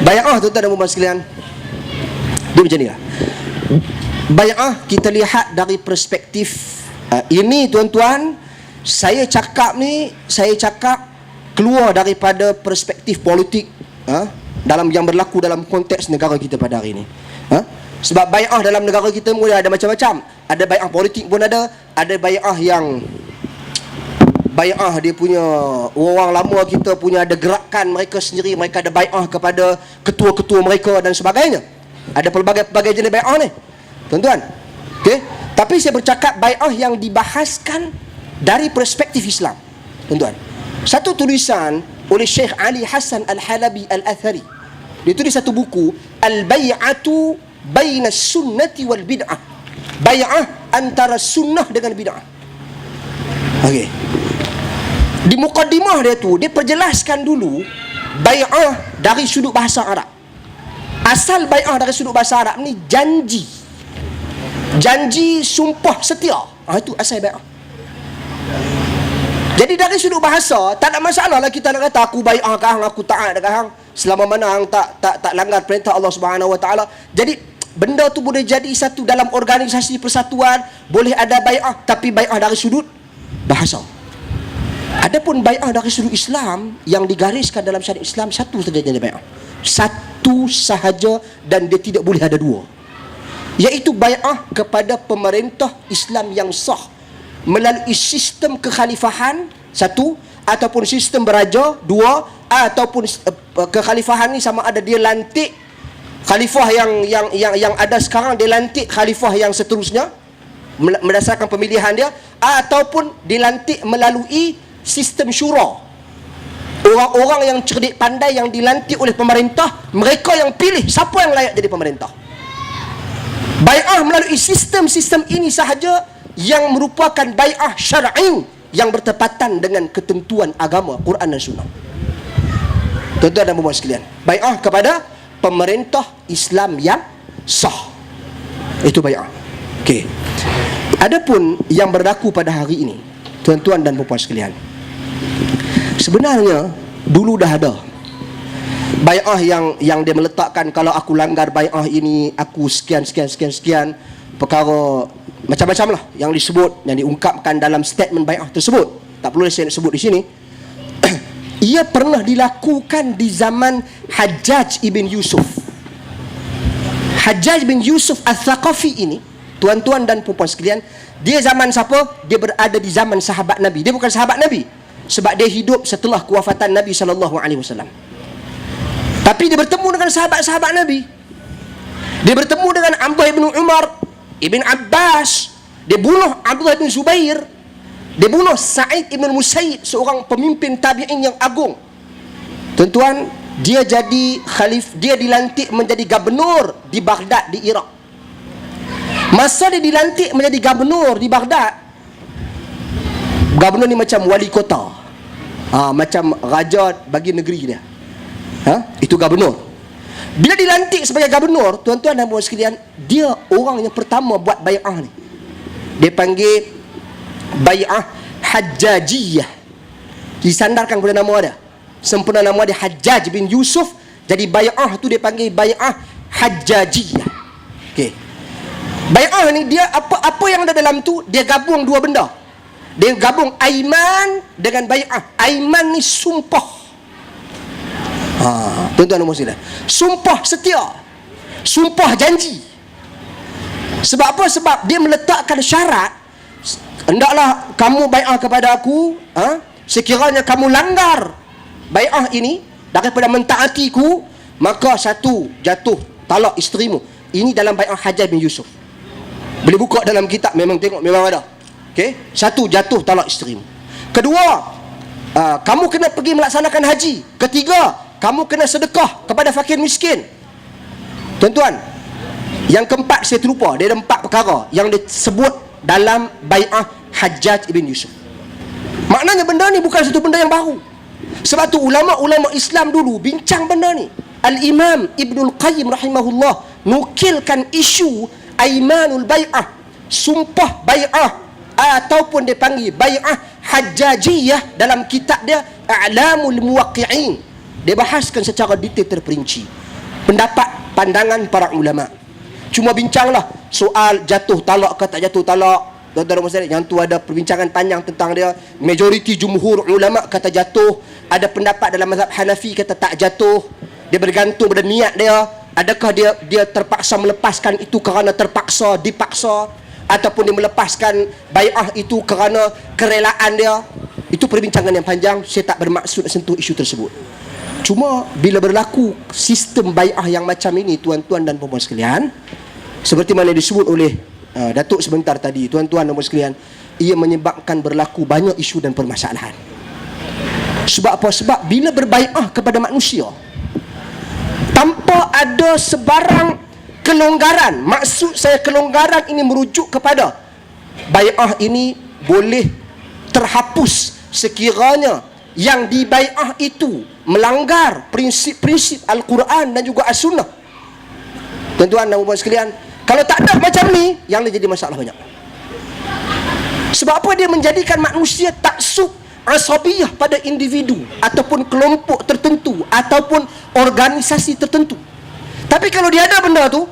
Bai'ah tuan-tuan dan puan sekalian, dia macam ni lah. Bai'ah kita lihat dari perspektif ini tuan-tuan, saya cakap keluar daripada perspektif politik dalam yang berlaku dalam konteks negara kita pada hari ini. Sebab bai'ah dalam negara kita mula ada macam-macam. Ada bai'ah politik pun ada bai'ah yang bai'ah dia punya orang lama kita punya ada gerakan mereka sendiri, mereka ada bai'ah kepada ketua-ketua mereka dan sebagainya. Ada pelbagai jenis bai'ah ni, tuan-tuan. Okey, tapi saya bercakap bai'ah yang dibahaskan dari perspektif Islam, tuan-tuan. Satu tulisan oleh Syekh Ali Hasan Al-Halabi Al-Athari. Dia tulis satu buku, Al-Bai'atu Baina Sunnati Wal Bid'ah. Bai'ah antara sunnah dengan bid'ah. Okey. Di muqaddimah dia tu, dia perjelaskan dulu bai'ah dari sudut bahasa Arab. Asal bai'ah dari sudut bahasa Arab ni janji. Janji sumpah setia. Itu asal bai'ah. Jadi dari sudut bahasa, tak ada masalah lah kita nak kata aku bai'ah ke hang, aku taat ke hang, selama mana hang tak langgar perintah Allah Subhanahu Wa Taala. Jadi benda tu boleh jadi satu dalam organisasi persatuan, boleh ada bai'ah, tapi bai'ah dari sudut bahasa. Adapun bai'ah dari sudut Islam yang digariskan dalam syariat Islam, satu saja jenis bai'ah. Satu sahaja, dan dia tidak boleh ada dua. Iaitu bai'ah kepada pemerintah Islam yang sah melalui sistem kekhalifahan, satu, ataupun sistem beraja, dua, ataupun kekhalifahan ni sama ada dia lantik khalifah yang ada sekarang, dia lantik khalifah yang seterusnya berdasarkan pemilihan dia, ataupun dilantik melalui sistem syura. Orang-orang yang cerdik pandai yang dilantik oleh pemerintah, mereka yang pilih siapa yang layak jadi pemerintah. Bai'ah melalui sistem-sistem ini sahaja yang merupakan bai'ah syar'i yang bertepatan dengan ketentuan agama Quran dan Sunnah. Tuan-tuan dan puan sekalian, bai'ah kepada pemerintah Islam yang sah, itu bai'ah. Okey. Adapun yang berlaku pada hari ini, tuan-tuan dan puan sekalian, sebenarnya dulu dah ada bai'ah yang dia meletakkan kalau aku langgar bai'ah ini aku sekian perkara macam-macam lah yang disebut, yang diungkapkan dalam statement bai'ah tersebut. Tak perlu saya nak sebut di sini. Ia pernah dilakukan di zaman Hajjaj ibn Yusuf. Hajjaj bin Yusuf Al-Thaqafi ini, tuan-tuan dan puan sekalian, dia zaman siapa? Dia berada di zaman sahabat Nabi. Dia bukan sahabat Nabi, sebab dia hidup setelah kewafatan Nabi SAW. Tapi dia bertemu dengan sahabat-sahabat Nabi. Dia bertemu dengan Abdullah bin Umar, Ibn Abbas. Dia bunuh Abdullah bin Zubair. Dia bunuh Sa'id ibn Musayyib, seorang pemimpin tabi'in yang agung. Tuan-tuan, dia jadi dia dilantik menjadi gubernur di Baghdad di Iraq. Masa dia dilantik menjadi gubernur di Baghdad, gubernur ni macam wali kota, macam raja bagi negeri dia. Itu gubernur. Bila dilantik sebagai gubernur, tuan-tuan dan puan sekalian, dia orang yang pertama buat bai'ah ni. Dia panggil bai'ah Hajjajiyah. Disandarkan kepada nama dia. Sempurna nama dia Hajjaj bin Yusuf. Jadi bai'ah tu dia panggil bai'ah Hajjajiyah. Okey. Bai'ah ni dia apa yang ada dalam tu, dia gabung dua benda. Dia gabung aiman dengan bai'ah. Aiman ni sumpah. Tuan-tuan dan puan, sumpah setia, sumpah janji. Sebab apa? Sebab dia meletakkan syarat, hendaklah kamu bai'ah kepada aku, sekiranya kamu langgar bai'ah ini daripada mentaatiku, maka satu, jatuh talak isterimu. Ini dalam bai'ah Hajjaj bin Yusuf. Boleh buka dalam kitab, memang tengok, memang ada. Okey, satu, jatuh talak isterimu. Kedua, kamu kena pergi melaksanakan haji. Ketiga, kamu kena sedekah kepada fakir miskin. Tuan-tuan, yang keempat saya terlupa. Dia ada 4 perkara yang disebut dalam bai'ah Hajjaj ibn Yusuf. Maknanya benda ni bukan satu benda yang baru. Sebab tu ulama-ulama Islam dulu bincang benda ni. Al-Imam Ibnul Qayyim rahimahullah nukilkan isu aimanul bai'ah, sumpah bai'ah, ataupun dia panggil bai'ah Hajjajiyah dalam kitab dia A'lamul Muwaqqi'in. Dia bahaskan secara detail terperinci. pendapat, pandangan para ulama. Cuma bincanglah soal jatuh talak ke tak jatuh talak. Tuan-tuan Muslim, yang tu ada perbincangan panjang tentang dia. Majoriti jumhur ulama kata jatuh. Ada pendapat dalam mazhab Hanafi kata tak jatuh. Dia bergantung pada niat dia. Adakah dia terpaksa melepaskan itu kerana terpaksa, dipaksa, ataupun dia melepaskan bai'ah itu kerana kerelaan dia. Itu perbincangan yang panjang. Saya tak bermaksud sentuh isu tersebut. Cuma bila berlaku sistem bai'ah yang macam ini, tuan-tuan dan puan-puan sekalian, seperti mana disebut oleh Datuk sebentar tadi, tuan-tuan dan puan sekalian, ia menyebabkan berlaku banyak isu dan permasalahan. Sebab apa? Sebab bila berbai'ah kepada manusia tanpa ada sebarang kelonggaran, maksud saya kelonggaran ini merujuk kepada bai'ah ini boleh terhapus sekiranya yang dibai'ah itu melanggar prinsip-prinsip Al-Quran dan juga As-Sunnah. Tuan-tuan dan puan sekalian, kalau tak ada macam ni, yang jadi masalah banyak. Sebab apa? Dia menjadikan manusia taksub, asabiyah pada individu ataupun kelompok tertentu ataupun organisasi tertentu. Tapi kalau dia ada benda tu,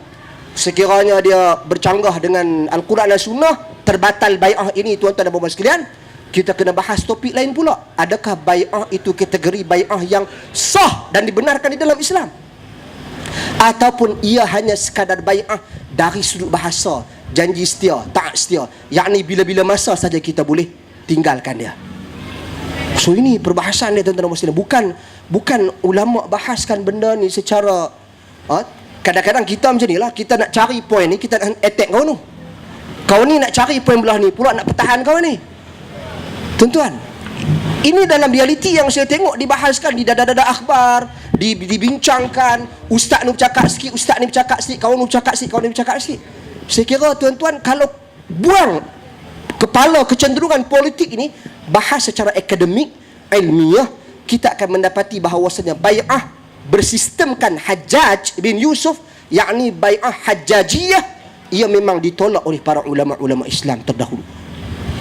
sekiranya dia bercanggah dengan Al-Quran dan Sunnah, terbatal bai'ah ini, tuan-tuan dan puan sekalian. Kita kena bahas topik lain pula. Adakah bai'ah itu kategori bai'ah yang sah dan dibenarkan di dalam Islam? Ataupun ia hanya sekadar bai'ah dari sudut bahasa, janji setia, taat setia, yakni bila-bila masa saja kita boleh tinggalkan dia. So ini perbahasan dia, tuan-tuan muslim. Bukan ulama bahaskan benda ni secara kadang-kadang kita macam ni lah, kita nak cari poin ni, kita nak attack kau ni. Kau ni nak cari poin belah ni, pula nak pertahan kau ni. Tuan-tuan, ini dalam realiti yang saya tengok dibahaskan di dada-dada akhbar, dibincangkan. Ustaz ni bercakap sikit, ustaz ni bercakap sikit, kawan ni bercakap sikit, kawan ni bercakap sikit. Saya kira tuan-tuan, kalau buang kepala kecenderungan politik ini, bahas secara akademik, ilmiah, kita akan mendapati bahawasanya bai'ah bersistemkan Hajjaj bin Yusuf, yakni bai'ah Hajjajiyah, ia memang ditolak oleh para ulama-ulama Islam terdahulu.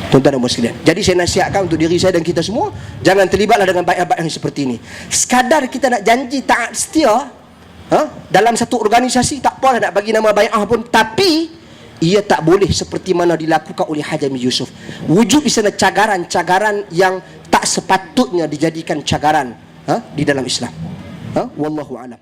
Tuan-tuan dan puan sekalian, jadi saya nasihatkan untuk diri saya dan kita semua, jangan terlibatlah dengan bai'ah-bai'ah yang seperti ini. Sekadar kita nak janji taat setia dalam satu organisasi, tak apalah nak bagi nama bai'ah pun, tapi ia tak boleh seperti mana dilakukan oleh Hajjaj bin Yusuf. Wujud di sana cagaran-cagaran yang tak sepatutnya dijadikan cagaran di dalam Islam. Wallahu a'lam.